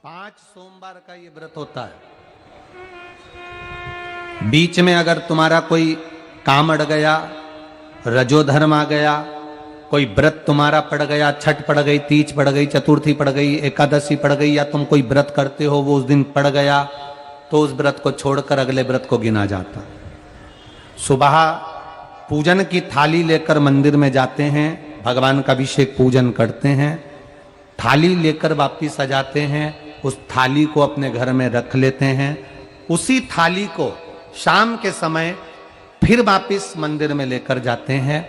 5 सोमवार का ये व्रत होता है। बीच में अगर तुम्हारा कोई काम अड़ गया, रजोधर्म आ गया, कोई व्रत तुम्हारा पड़ गया, छठ पड़ गई, तीज पड़ गई, चतुर्थी पड़ गई, एकादशी पड़ गई, या तुम कोई व्रत करते हो वो उस दिन पड़ गया, तो उस व्रत को छोड़कर अगले व्रत को गिना जाता। सुबह पूजन की थाली लेकर मंदिर में जाते हैं, भगवान का अभिषेक पूजन करते हैं, थाली लेकर वापिस आ जाते हैं, उस थाली को अपने घर में रख लेते हैं। उसी थाली को शाम के समय फिर वापिस मंदिर में लेकर जाते हैं,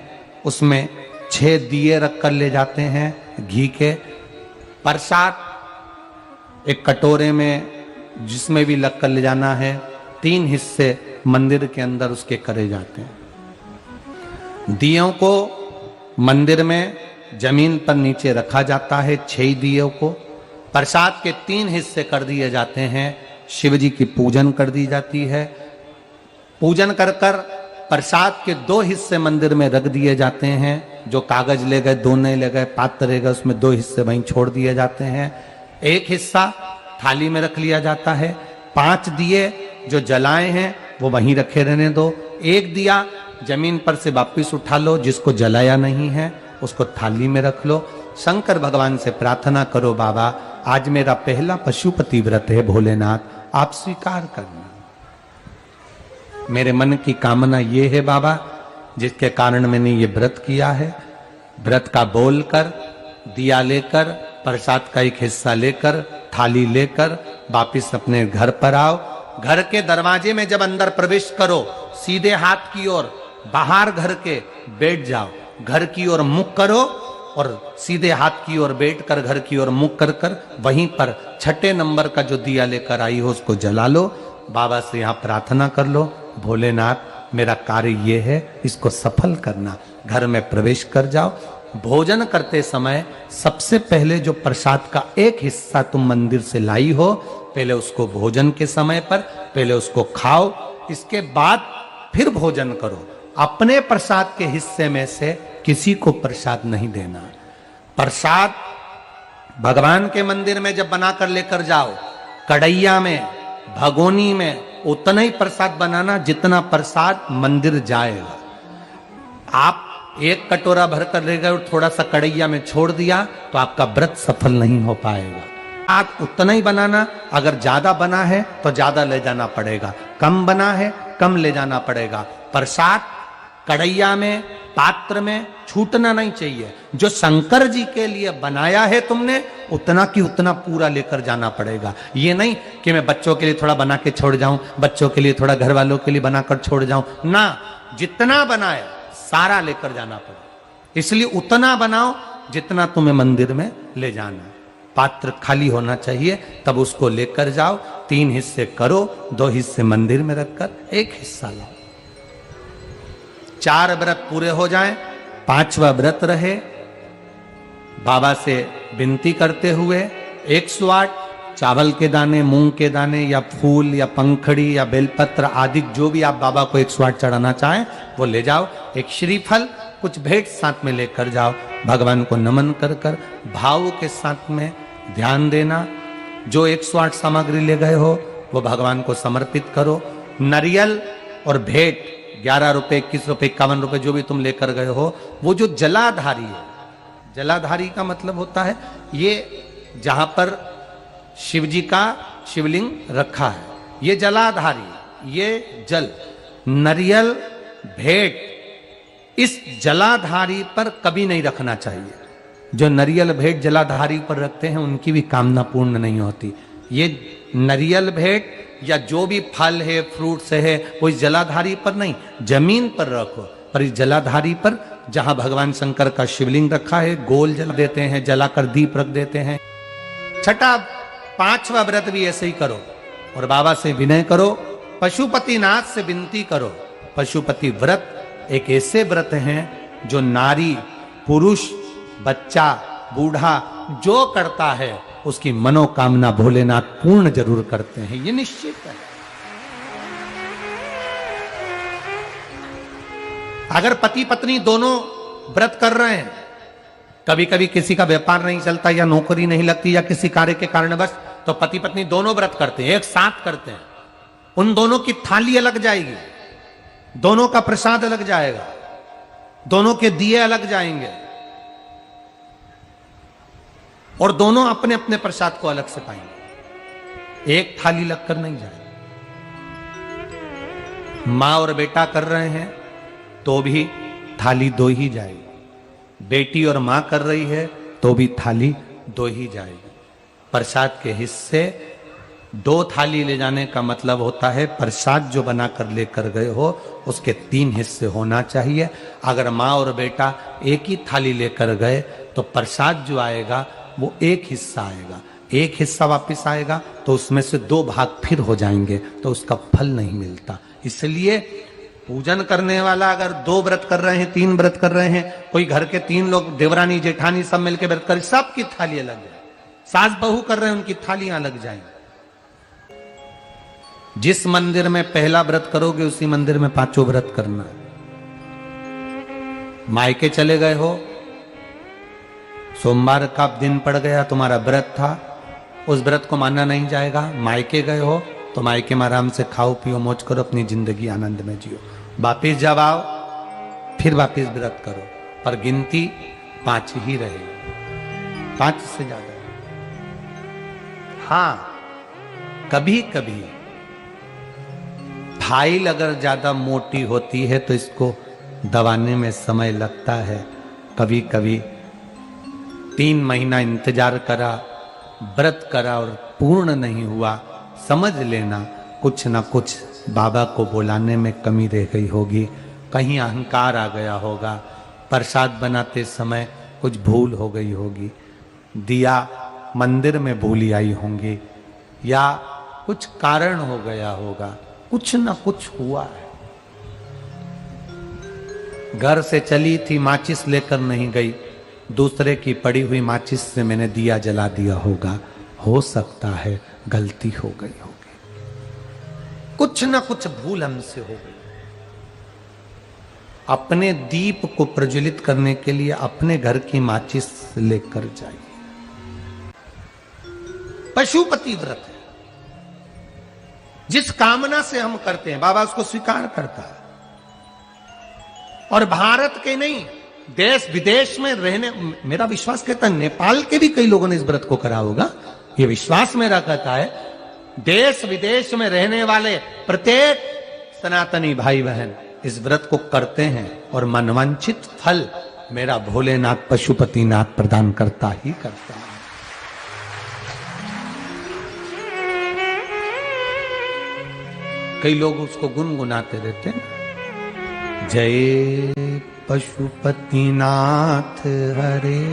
उसमें 6 दिए रख कर ले जाते हैं घी के। प्रसाद एक कटोरे में जिसमें भी लग कर ले जाना है, 3 हिस्से मंदिर के अंदर उसके करे जाते हैं। दियों को मंदिर में जमीन पर नीचे रखा जाता है, 6 दियों को। प्रसाद के 3 हिस्से कर दिए जाते हैं, शिव जी की पूजन कर दी जाती है। पूजन कर कर प्रसाद के 2 हिस्से मंदिर में रख दिए जाते हैं, जो कागज ले गए, दोने ले गए, पात्र ले गए, उसमें 2 हिस्से वहीं छोड़ दिए जाते हैं। 1 हिस्सा थाली में रख लिया जाता है। 5 दिए जो जलाए हैं वो वहीं रखे रहने दो। 1 दिया जमीन पर से वापिस उठा लो, जिसको जलाया नहीं है उसको थाली में रख लो। शंकर भगवान से प्रार्थना करो, बाबा आज मेरा पहला पशुपति व्रत है, भोलेनाथ आप स्वीकार करना। मेरे मन की कामना ये है बाबा, जिसके कारण मैंने ये व्रत किया है। व्रत का बोलकर, दिया लेकर, प्रसाद का 1 हिस्सा लेकर, थाली लेकर वापिस अपने घर पर आओ। घर के दरवाजे में जब अंदर प्रवेश करो, सीधे हाथ की ओर बाहर घर के बैठ जाओ, घर की ओर मुख करो और सीधे हाथ की ओर बैठकर घर की ओर मुख कर कर वहीं पर 6ठे नंबर का जो दिया लेकर आई हो उसको जला लो। बाबा से यहाँ प्रार्थना कर लो, भोलेनाथ मेरा कार्य ये है, इसको सफल करना। घर में प्रवेश कर जाओ। भोजन करते समय सबसे पहले जो प्रसाद का 1 हिस्सा तुम मंदिर से लाई हो, पहले उसको भोजन के समय पर पहले उसको खाओ, इसके बाद फिर भोजन करो। अपने प्रसाद के हिस्से में से किसी को प्रसाद नहीं देना। प्रसाद भगवान के मंदिर में जब बनाकर लेकर जाओ, कढ़ैया में, भगोनी में उतना ही प्रसाद बनाना जितना प्रसाद मंदिर जाएगा। आप 1 कटोरा भर कर ले गए और थोड़ा सा कढ़ैया में छोड़ दिया तो आपका व्रत सफल नहीं हो पाएगा। आप उतना ही बनाना, अगर ज्यादा बना है तो ज्यादा ले जाना पड़ेगा, कम बना है कम ले जाना पड़ेगा। प्रसाद कढ़ैया में, पात्र में छूटना नहीं चाहिए। जो शंकर जी के लिए बनाया है तुमने, उतना की उतना पूरा लेकर जाना पड़ेगा। ये नहीं कि मैं बच्चों के लिए थोड़ा बना के छोड़ जाऊं, बच्चों के लिए थोड़ा घर वालों के लिए बनाकर छोड़ जाऊं ना, जितना बनाया सारा लेकर जाना पड़ेगा। इसलिए उतना बनाओ जितना तुम्हें मंदिर में ले जाना। पात्र खाली होना चाहिए, तब उसको लेकर जाओ। 3 हिस्से करो, 2 हिस्से मंदिर में रखकर 1 हिस्सा लाओ। 4 व्रत पूरे हो जाएं, 5वां व्रत रहे। बाबा से विनती करते हुए 108 चावल के दाने, मूंग के दाने या फूल या पंखड़ी या बेलपत्र आदि जो भी आप बाबा को 108 चढ़ाना चाहें वो ले जाओ। 1 श्रीफल, कुछ भेंट साथ में लेकर जाओ। भगवान को नमन कर कर भाव के साथ में ध्यान देना। जो 108 सामग्री ले गए हो वो भगवान को समर्पित करो। नारियल और भेंट 11 रुपए, 21 रुपए, 51 रुपए जो भी तुम लेकर गए हो, वो जो जलाधारी है, जलाधारी का मतलब होता है ये जहां पर शिव जी का शिवलिंग रखा है, ये जलाधारी, ये जल, नारियल, भेंट इस जलाधारी पर कभी नहीं रखना चाहिए। जो नारियल भेंट जलाधारी पर रखते हैं उनकी भी कामना पूर्ण नहीं होती। ये नारियल भेंट या जो भी फल है, फ्रूट्स है, वो इस जलाधारी पर नहीं, जमीन पर रखो। पर इस जलाधारी पर जहां भगवान शंकर का शिवलिंग रखा है, गोल जला देते हैं, जलाकर दीप रख देते हैं। 6ठा 5वां व्रत भी ऐसे ही करो और बाबा से विनय करो, पशुपतिनाथ से विनती करो। पशुपति व्रत एक ऐसे व्रत हैं जो नारी, पुरुष, बच्चा, बूढ़ा जो करता है उसकी मनोकामना भोलेनाथ पूर्ण जरूर करते हैं, ये निश्चित है। अगर पति पत्नी दोनों व्रत कर रहे हैं, कभी कभी किसी का व्यापार नहीं चलता या नौकरी नहीं लगती या किसी कार्य के कारणवश तो पति पत्नी दोनों व्रत करते हैं, एक साथ करते हैं, उन दोनों की थाली अलग जाएगी, दोनों का प्रसाद अलग जाएगा, दोनों के दिए अलग जाएंगे और दोनों अपने अपने प्रसाद को अलग से पाएंगे, एक थाली लगकर नहीं जाएगी। मां और बेटा कर रहे हैं तो भी थाली दो ही जाएगी, बेटी और मां कर रही है तो भी थाली दो ही जाएगी। प्रसाद के हिस्से दो थाली ले जाने का मतलब होता है प्रसाद जो बनाकर लेकर गए हो उसके 3 हिस्से होना चाहिए। अगर माँ और बेटा एक ही थाली लेकर गए तो प्रसाद जो आएगा वो एक हिस्सा आएगा, एक हिस्सा वापस आएगा तो उसमें से 2 भाग फिर हो जाएंगे तो उसका फल नहीं मिलता। इसलिए पूजन करने वाला अगर 2 व्रत कर रहे हैं, 3 व्रत कर रहे हैं, कोई घर के 3 लोग देवरानी जेठानी सब मिलकर व्रत कर, सबकी थाली अलग है। सास बहू कर रहे हैं उनकी थालियां अलग जाएंगी। जिस मंदिर में पहला व्रत करोगे उसी मंदिर में 5 व्रत करना है। मायके चले गए हो, सोमवार का दिन पड़ गया, तुम्हारा व्रत था, उस व्रत को मानना नहीं जाएगा। मायके गए हो तो मायके में आराम से खाओ पियो मौज करो, अपनी जिंदगी आनंद में जियो। वापिस जब आओ फिर वापिस व्रत करो, पर गिनती 5 ही रहेगी, 5 से ज्यादा। हां, कभी कभी फाइल अगर ज्यादा मोटी होती है तो इसको दबाने में समय लगता है। कभी कभी 3 महीना इंतजार करा, व्रत करा और पूर्ण नहीं हुआ, समझ लेना कुछ ना कुछ बाबा को बुलाने में कमी रह गई होगी, कहीं अहंकार आ गया होगा, प्रसाद बनाते समय कुछ भूल हो गई होगी, दिया मंदिर में भूली आई होंगी, या कुछ कारण हो गया होगा, कुछ ना कुछ हुआ है। घर से चली थी, माचिस लेकर नहीं गई, दूसरे की पड़ी हुई माचिस से मैंने दिया जला दिया होगा, हो सकता है गलती हो गई होगी, कुछ ना कुछ भूल हमसे हो गई। अपने दीप को प्रज्वलित करने के लिए अपने घर की माचिस लेकर जाइए। पशुपति व्रत है, जिस कामना से हम करते हैं बाबा उसको स्वीकार करता है। और भारत के नहीं, देश विदेश में रहने, मेरा विश्वास कहता है नेपाल के भी कई लोगों ने इस व्रत को करा होगा, ये विश्वास मेरा कहता है। देश विदेश में रहने वाले प्रत्येक सनातनी भाई बहन इस व्रत को करते हैं और मनवांछित फल मेरा भोलेनाथ पशुपतिनाथ प्रदान करता ही करता है। कई लोग उसको गुनगुनाते रहते हैं, जय पशुपतिनाथ हरे।